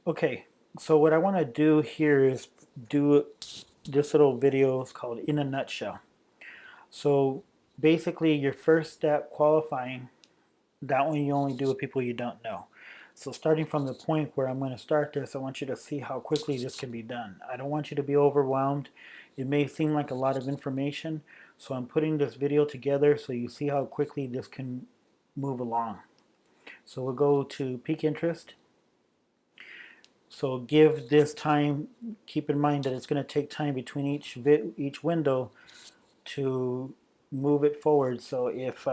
Okay, so what I want to do here is do this little video is called In a Nutshell. So basically, your first step qualifying, that one you only do with people you don't know. So starting from the point where I'm going to start this, I want you to see how quickly this can be done. I don't want you to be overwhelmed. It may seem like a lot of information, so I'm putting this video together so you see how quickly this can move along. So we'll go to peak interest. So give this time, keep in mind that it's going to take time between each window to move it forward. So if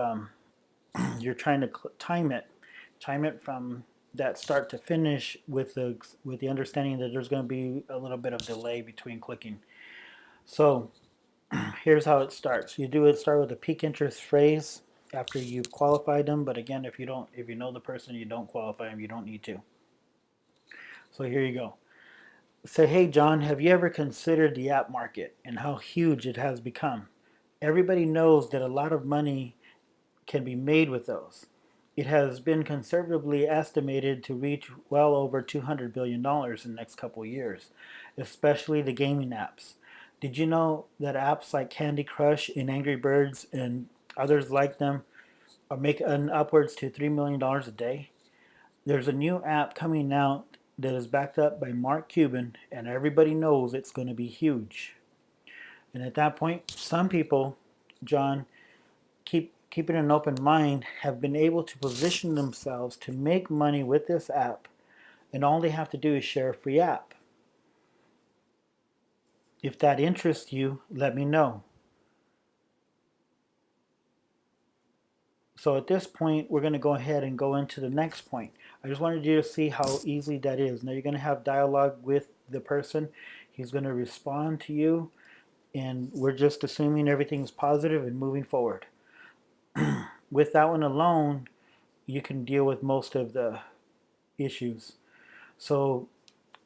you're trying to time it from that start to finish with the understanding that there's going to be a little bit of delay between clicking. So here's how it starts. Start with a peak interest phrase after you've qualified them. But again, if you know the person, you don't qualify them, you don't need to. So here you go. Say, hey, John, have you ever considered the app market and how huge it has become? Everybody knows that a lot of money can be made with those. It has been conservatively estimated to reach well over $200 billion dollars in the next couple of years, especially the gaming apps. Did you know that apps like Candy Crush and Angry Birds and others like them make an upwards to $3 million dollars a day? There's a new app coming out that is backed up by Mark Cuban, and everybody knows it's going to be huge. And at that point, some people, John, keeping an open mind, have been able to position themselves to make money with this app, and all they have to do is share a free app. If that interests you, let me know. So at this point, we're going to go ahead and go into the next point. I just wanted you to see how easy that is. Now you're going to have dialogue with the person. He's going to respond to you, and we're just assuming everything's positive and moving forward. With that one alone, you can deal with most of the issues. So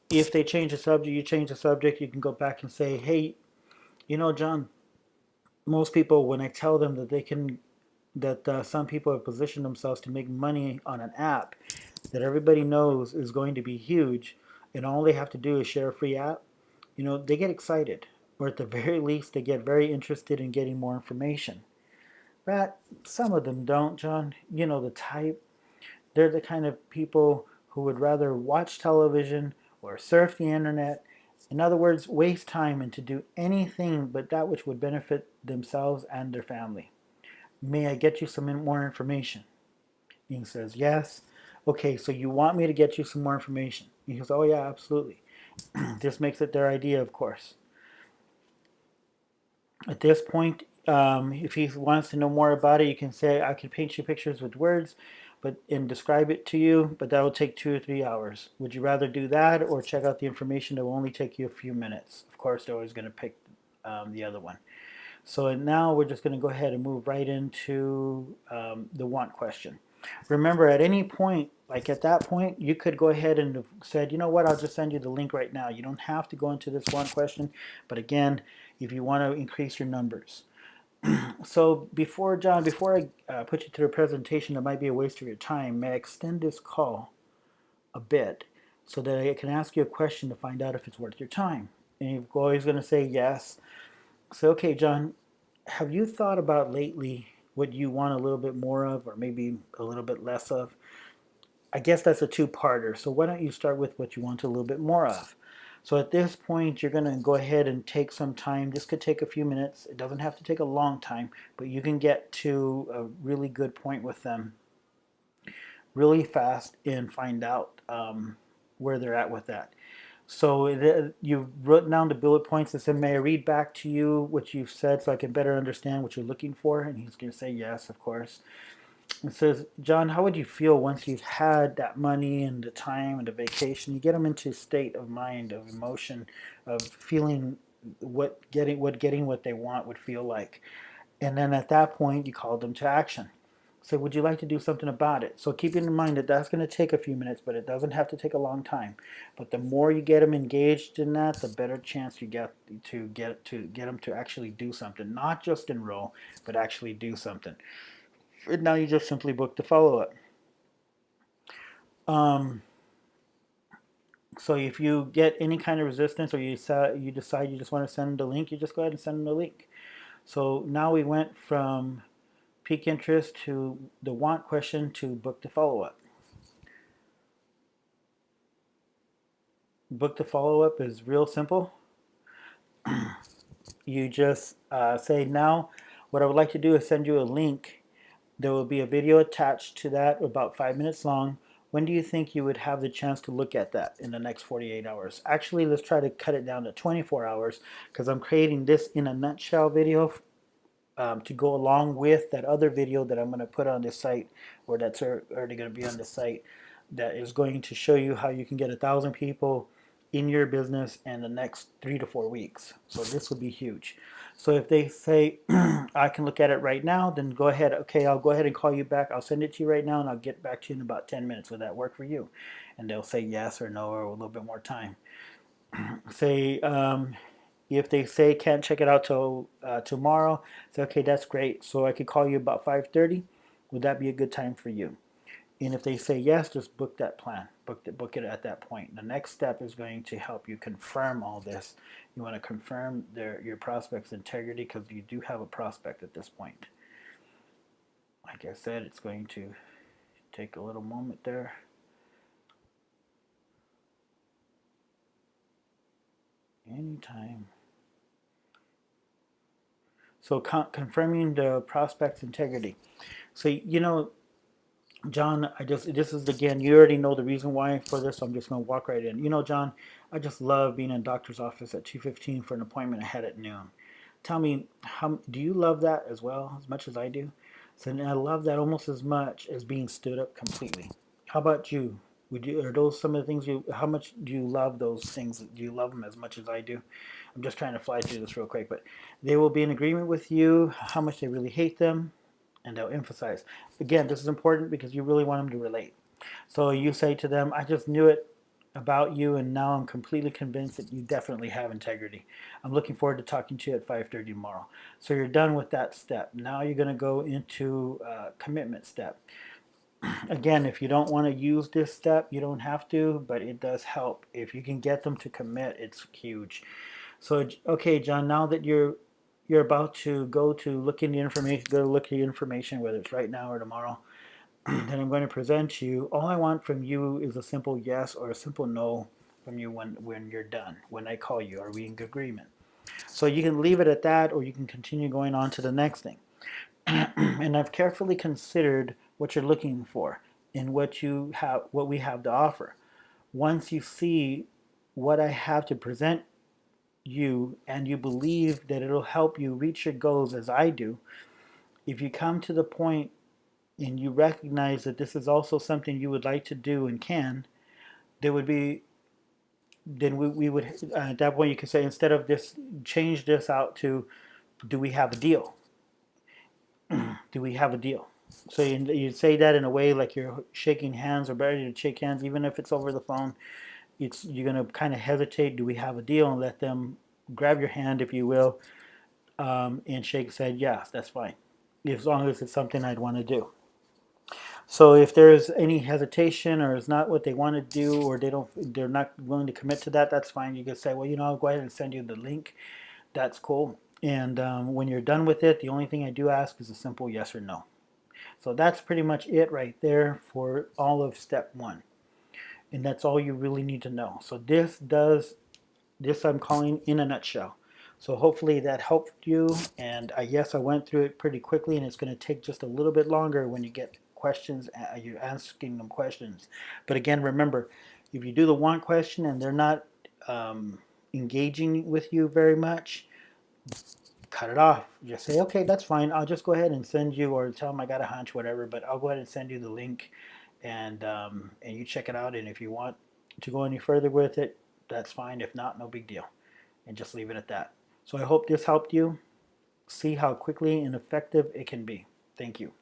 if they change the subject, you change the subject, you can go back and say, hey, John, most people, when I tell them that some people have positioned themselves to make money on an app that everybody knows is going to be huge, and all they have to do is share a free app, they get excited, or at the very least, they get very interested in getting more information. But some of them don't, John. You know the type. They're the kind of people who would rather watch television or surf the internet. In other words, waste time and to do anything but that which would benefit themselves and their family. May I get you some more information? He says, yes. Okay, so you want me to get you some more information? He goes, oh yeah, absolutely. This makes it their idea, of course. At this point, if he wants to know more about it, you can say, I can paint you pictures with words and describe it to you, but that will take 2 or 3 hours. Would you rather do that or check out the information that will only take you a few minutes? Of course, they're always going to pick the other one. So now we're just going to go ahead and move right into the want question. Remember, at any point, like at that point, you could go ahead and have said, you know what, I'll just send you the link right now. You don't have to go into this want question, but again, if you want to increase your numbers. So John, before I put you through a presentation that might be a waste of your time, may I extend this call a bit so that I can ask you a question to find out if it's worth your time? And you're always going to say yes. So, okay, John, have you thought about lately what you want a little bit more of, or maybe a little bit less of? I guess that's a two-parter. So why don't you start with what you want a little bit more of? So at this point, you're going to go ahead and take some time. This could take a few minutes. It doesn't have to take a long time, but you can get to a really good point with them really fast and find out where they're at with that. So you've written down the bullet points and said, may I read back to you what you've said so I can better understand what you're looking for? And he's going to say yes, of course. It says, John, how would you feel once you've had that money and the time and the vacation? You get them into a state of mind, of emotion, of feeling what getting what they want would feel like. And then at that point, you call them to action. So would you like to do something about it? So keeping in mind that that's going to take a few minutes, but it doesn't have to take a long time. But the more you get them engaged in that, the better chance you get them to actually do something, not just enroll, but actually do something. And now you just simply book the follow-up. Um, So if you get any kind of resistance, or you decide you just want to send the link, you just go ahead and send them the link. So now we went from peak interest to the want question to book the follow-up. Book the follow-up is real simple. You just say, now what I would like to do is send you a link. There will be a video attached to that, about 5 minutes long. When do you think you would have the chance to look at that in the next 48 hours? Actually, let's try to cut it down to 24 hours, because I'm creating this in a nutshell video to go along with that other video that I'm going to put on this site, or that's already going to be on the site, that is going to show you how you can get 1,000 people in your business in the next 3 to 4 weeks. So this would be huge. So if they say, I can look at it right now, then go ahead. Okay, I'll go ahead and call you back. I'll send it to you right now, and I'll get back to you in about 10 minutes. Would that work for you? And they'll say yes or no, or a little bit more time. Say, if they say can't check it out till tomorrow, say, okay, that's great. So I could call you about 5:30. Would that be a good time for you? And if they say yes, just book that plan. Book it at that point. The next step is going to help you confirm all this. You want to confirm your prospect's integrity, because you do have a prospect at this point. Like I said, it's going to take a little moment there. Anytime. So confirming the prospect's integrity. So, John, this is, again, you already know the reason why for this, so I'm just going to walk right in. John, I just love being in a doctor's office at 2:15 for an appointment I had at noon. Tell me, how do you love that as well, as much as I do? So I love that almost as much as being stood up completely. How about you? Are those some of the things how much do you love those things? Do you love them as much as I do? I'm just trying to fly through this real quick, but they will be in agreement with you how much they really hate them, and they'll emphasize. Again, this is important because you really want them to relate. So you say to them, I just knew it about you, and now I'm completely convinced that you definitely have integrity. I'm looking forward to talking to you at 5:30 tomorrow. So you're done with that step. Now you're going to go into commitment step. Again, if you don't want to use this step, you don't have to, but it does help. If you can get them to commit, it's huge. So, okay, John, now that you're about to go to look in the information, go to look at the information, whether it's right now or tomorrow, that I'm going to present you. All I want from you is a simple yes or a simple no from you when you're done. When I call you, are we in agreement? So you can leave it at that, or you can continue going on to the next thing. And I've carefully considered what you're looking for and what we have to offer. Once you see what I have to present you, and you believe that it'll help you reach your goals as I do, if you come to the point and you recognize that this is also something you would like to do and can, there would be, then we would, at that point you could say, instead of this, change this out to, do we have a deal? Do we have a deal? So you say that in a way like you're shaking hands or ready to shake hands, even if it's over the phone. You're going to kind of hesitate. Do we have a deal? And let them grab your hand, if you will, and shake, said, yes, that's fine, as long as it's something I'd want to do. So if there's any hesitation, or it's not what they want to do, or they're not willing to commit to that, that's fine. You can say, well, I'll go ahead and send you the link. That's cool. And when you're done with it, the only thing I do ask is a simple yes or no. So that's pretty much it right there for all of step one. And that's all you really need to know. So this I'm calling in a nutshell. So hopefully that helped you. And yes, I went through it pretty quickly, and it's going to take just a little bit longer when you get questions, you're asking them questions. But again, remember, if you do the want question and they're not engaging with you very much, cut it off. Just say, okay, that's fine. I'll just go ahead and send you, or tell them I got a hunch, whatever, but I'll go ahead and send you the link, and you check it out. And if you want to go any further with it, that's fine. If not, no big deal. And just leave it at that. So I hope this helped you see how quickly and effective it can be. Thank you.